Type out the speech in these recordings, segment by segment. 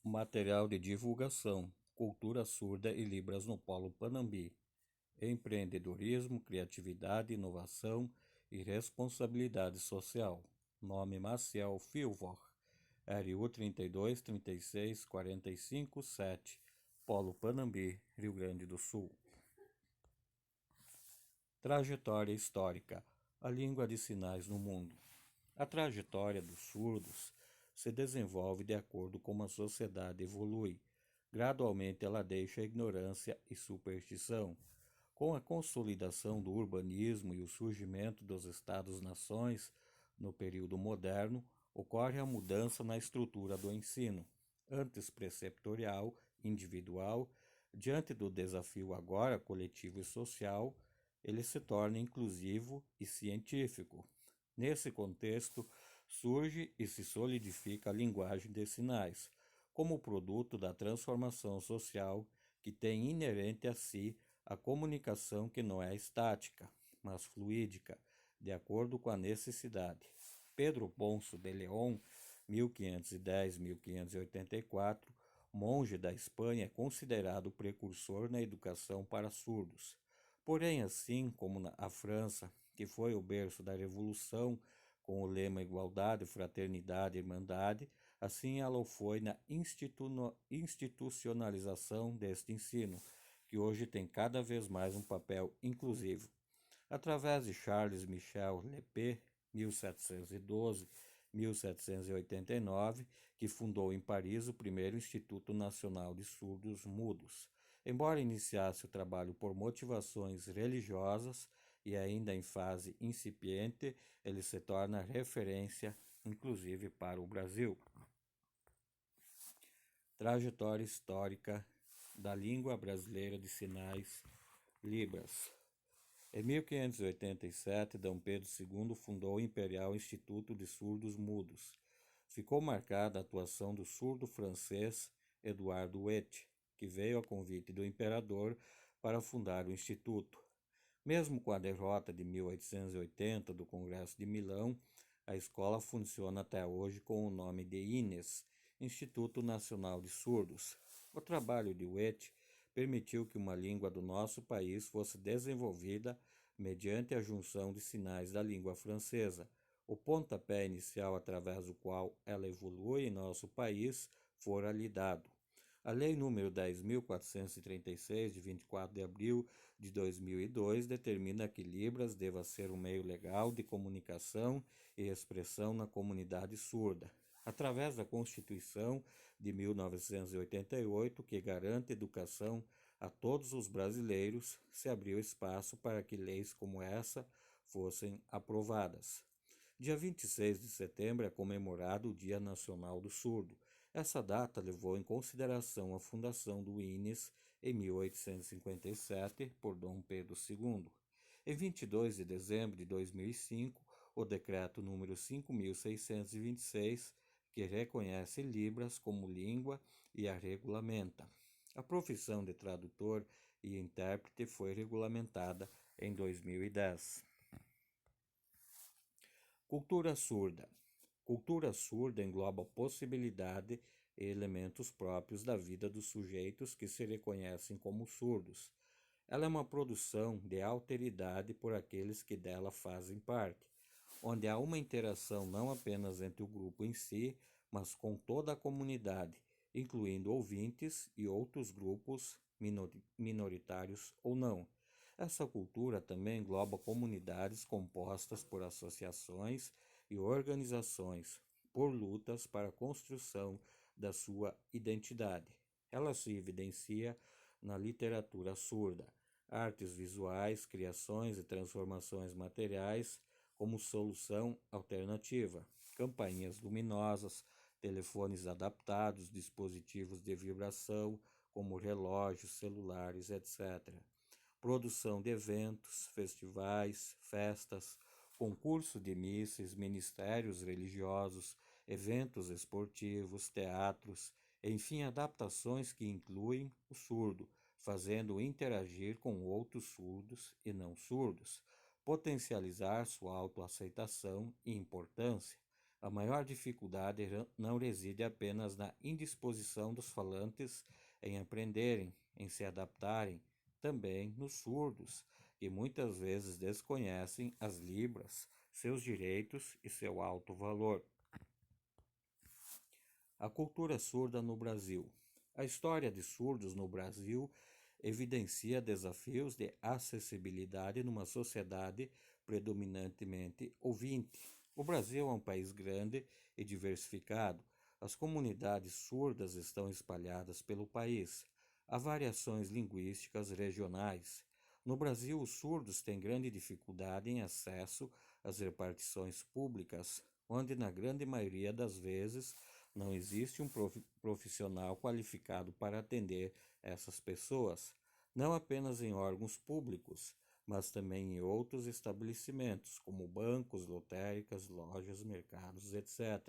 Material de divulgação, cultura surda e Libras no Polo Panambi. Empreendedorismo, criatividade, inovação e responsabilidade social. Nome Maciel Filvor. RU 32 36 45 7. Polo Panambi, Rio Grande do Sul. Trajetória histórica. A língua de sinais no mundo. A trajetória dos surdos se desenvolve de acordo com como a sociedade evolui. Gradualmente ela deixa a ignorância e superstição. Com a consolidação do urbanismo e o surgimento dos Estados-nações no período moderno, ocorre a mudança na estrutura do ensino, antes preceptorial, individual, diante do desafio agora coletivo e social, ele se torna inclusivo e científico. Nesse contexto, surge e se solidifica a linguagem de sinais, como produto da transformação social que tem inerente a si a comunicação que não é estática, mas fluídica, de acordo com a necessidade. Pedro Ponço de León, 1510-1584, monge da Espanha, é considerado o precursor na educação para surdos. Porém, assim como a França, que foi o berço da Revolução, com o lema Igualdade, Fraternidade e Irmandade, assim ela o foi na institucionalização deste ensino, que hoje tem cada vez mais um papel inclusivo. Através de Charles Michel Lepé, 1712-1789, que fundou em Paris o primeiro Instituto Nacional de Surdos Mudos. Embora iniciasse o trabalho por motivações religiosas e ainda em fase incipiente, ele se torna referência, inclusive para o Brasil. Trajetória histórica da língua brasileira de sinais, Libras. Em 1587, D. Pedro II fundou o Imperial Instituto de Surdos Mudos. Ficou marcada a atuação do surdo francês Eduardo Huet, que veio a convite do imperador para fundar o Instituto. Mesmo com a derrota de 1880 do Congresso de Milão, a escola funciona até hoje com o nome de INES, Instituto Nacional de Surdos. O trabalho de Huet permitiu que uma língua do nosso país fosse desenvolvida mediante a junção de sinais da língua francesa. O pontapé inicial através do qual ela evolui em nosso país fora lhe dado. A Lei nº 10.436, de 24 de abril de 2002, determina que Libras deva ser um meio legal de comunicação e expressão na comunidade surda, através da Constituição de 1988, que garante educação a todos os brasileiros, se abriu espaço para que leis como essa fossem aprovadas. Dia 26 de setembro é comemorado o Dia Nacional do Surdo. Essa data levou em consideração a fundação do INES em 1857 por Dom Pedro II. Em 22 de dezembro de 2005, o decreto número 5.626, que reconhece Libras como língua e a regulamenta. A profissão de tradutor e intérprete foi regulamentada em 2010. Cultura surda. Cultura surda engloba a possibilidade e elementos próprios da vida dos sujeitos que se reconhecem como surdos. Ela é uma produção de alteridade por aqueles que dela fazem parte, onde há uma interação não apenas entre o grupo em si, mas com toda a comunidade, incluindo ouvintes e outros grupos minoritários ou não. Essa cultura também engloba comunidades compostas por associações e organizações, por lutas para a construção da sua identidade. Ela se evidencia na literatura surda, artes visuais, criações e transformações materiais como solução alternativa, campainhas luminosas, telefones adaptados, dispositivos de vibração como relógios, celulares, etc. Produção de eventos, festivais, festas, concurso de missas, ministérios religiosos, eventos esportivos, teatros, enfim, adaptações que incluem o surdo, fazendo-o interagir com outros surdos e não surdos, potencializar sua autoaceitação e importância. A maior dificuldade não reside apenas na indisposição dos falantes em aprenderem, em se adaptarem, também nos surdos, que muitas vezes desconhecem as libras, seus direitos e seu alto valor. A cultura surda no Brasil. A história de surdos no Brasil evidencia desafios de acessibilidade numa sociedade predominantemente ouvinte. O Brasil é um país grande e diversificado. As comunidades surdas estão espalhadas pelo país. Há variações linguísticas regionais. No Brasil, os surdos têm grande dificuldade em acesso às repartições públicas, onde, na grande maioria das vezes, não existe um profissional qualificado para atender essas pessoas, não apenas em órgãos públicos, mas também em outros estabelecimentos, como bancos, lotéricas, lojas, mercados, etc.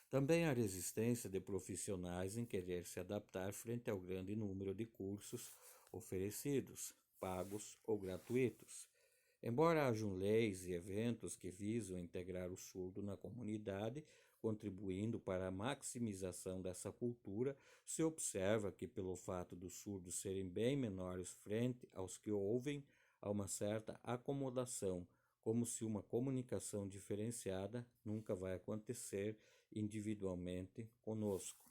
Também há resistência de profissionais em querer se adaptar frente ao grande número de cursos oferecidos, pagos ou gratuitos. Embora hajam leis e eventos que visam integrar o surdo na comunidade, contribuindo para a maximização dessa cultura, se observa que, pelo fato dos surdos serem bem menores frente aos que ouvem, há uma certa acomodação, como se uma comunicação diferenciada nunca vai acontecer individualmente conosco.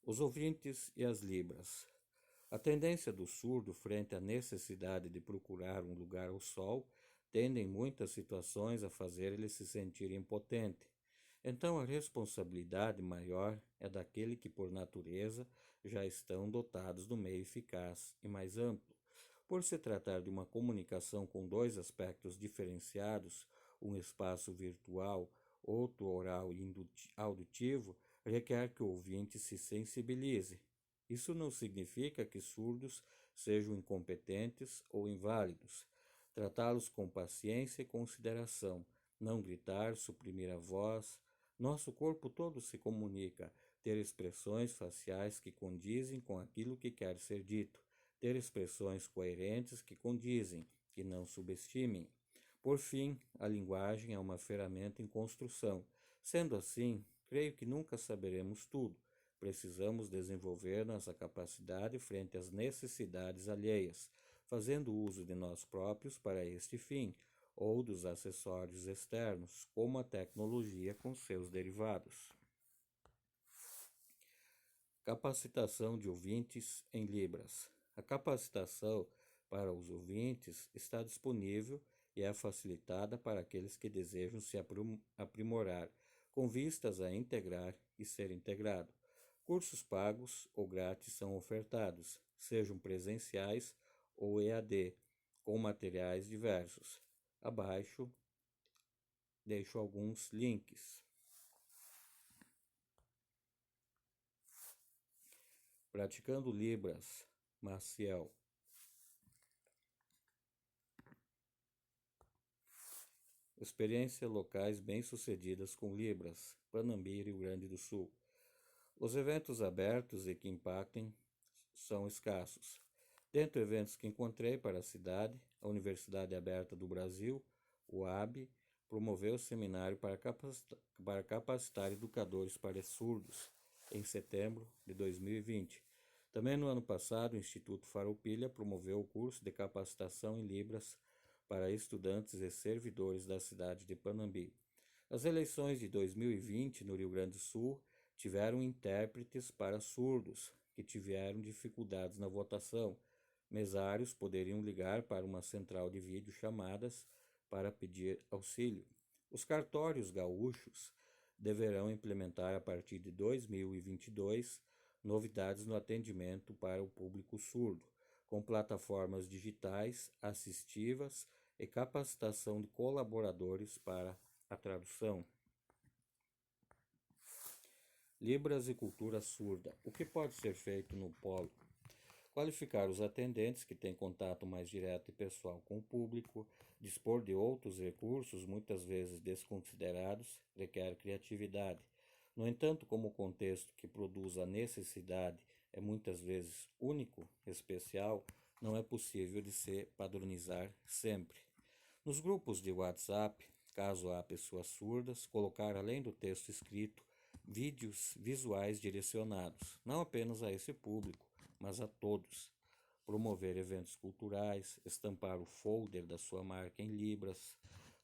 Os ouvintes e as libras. A tendência do surdo frente à necessidade de procurar um lugar ao sol tende em muitas situações a fazer ele se sentir impotente. Então a responsabilidade maior é daquele que por natureza já estão dotados do meio eficaz e mais amplo. Por se tratar de uma comunicação com dois aspectos diferenciados, um espaço virtual, outro oral e auditivo, requer que o ouvinte se sensibilize. Isso não significa que surdos sejam incompetentes ou inválidos. Tratá-los com paciência e consideração, não gritar, suprimir a voz. Nosso corpo todo se comunica, ter expressões faciais que condizem com aquilo que quer ser dito, ter expressões coerentes que condizem, que não subestimem. Por fim, a linguagem é uma ferramenta em construção. Sendo assim, creio que nunca saberemos tudo. Precisamos desenvolver nossa capacidade frente às necessidades alheias, fazendo uso de nós próprios para este fim, ou dos acessórios externos, como a tecnologia com seus derivados. Capacitação de ouvintes em Libras. A capacitação para os ouvintes está disponível e é facilitada para aqueles que desejam se aprimorar, com vistas a integrar e ser integrado. Cursos pagos ou grátis são ofertados, sejam presenciais ou EAD, com materiais diversos. Abaixo deixo alguns links. Praticando Libras, Maciel. Experiências locais bem-sucedidas com Libras, Panambi, Rio Grande do Sul. Os eventos abertos e que impactem são escassos. Dentre eventos que encontrei para a cidade, a Universidade Aberta do Brasil, UAB, promoveu o seminário para capacitar educadores para surdos, em setembro de 2020. Também no ano passado, o Instituto Farroupilha promoveu o curso de capacitação em Libras para estudantes e servidores da cidade de Panambi. As eleições de 2020 no Rio Grande do Sul tiveram intérpretes para surdos, que tiveram dificuldades na votação. Mesários poderiam ligar para uma central de videochamadas para pedir auxílio. Os cartórios gaúchos deverão implementar a partir de 2022 novidades no atendimento para o público surdo, com plataformas digitais assistivas e capacitação de colaboradores para a tradução. Libras e cultura surda. O que pode ser feito no polo? Qualificar os atendentes que têm contato mais direto e pessoal com o público, dispor de outros recursos, muitas vezes desconsiderados, requer criatividade. No entanto, como o contexto que produz a necessidade é muitas vezes único, especial, não é possível de se padronizar sempre. Nos grupos de WhatsApp, caso há pessoas surdas, colocar além do texto escrito vídeos visuais direcionados, não apenas a esse público, mas a todos. Promover eventos culturais, estampar o folder da sua marca em libras.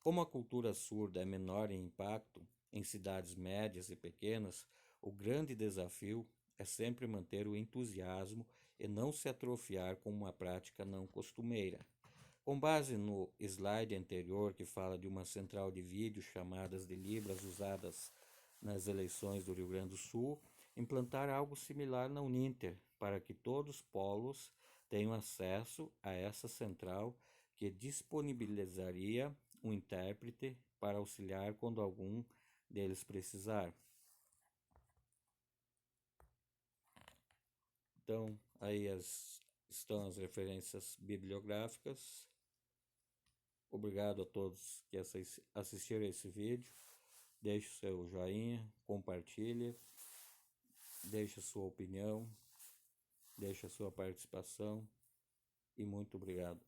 Como a cultura surda é menor em impacto, em cidades médias e pequenas, o grande desafio é sempre manter o entusiasmo e não se atrofiar com uma prática não costumeira. Com base no slide anterior, que fala de uma central de vídeo chamadas de Libras usadas nas eleições do Rio Grande do Sul, implantar algo similar na Uninter, para que todos os polos tenham acesso a essa central que disponibilizaria um intérprete para auxiliar quando algum deles precisar. Então, aí estão as referências bibliográficas. Obrigado a todos que assistiram a esse vídeo. Deixe o seu joinha, compartilhe, deixe a sua opinião, deixe a sua participação e muito obrigado.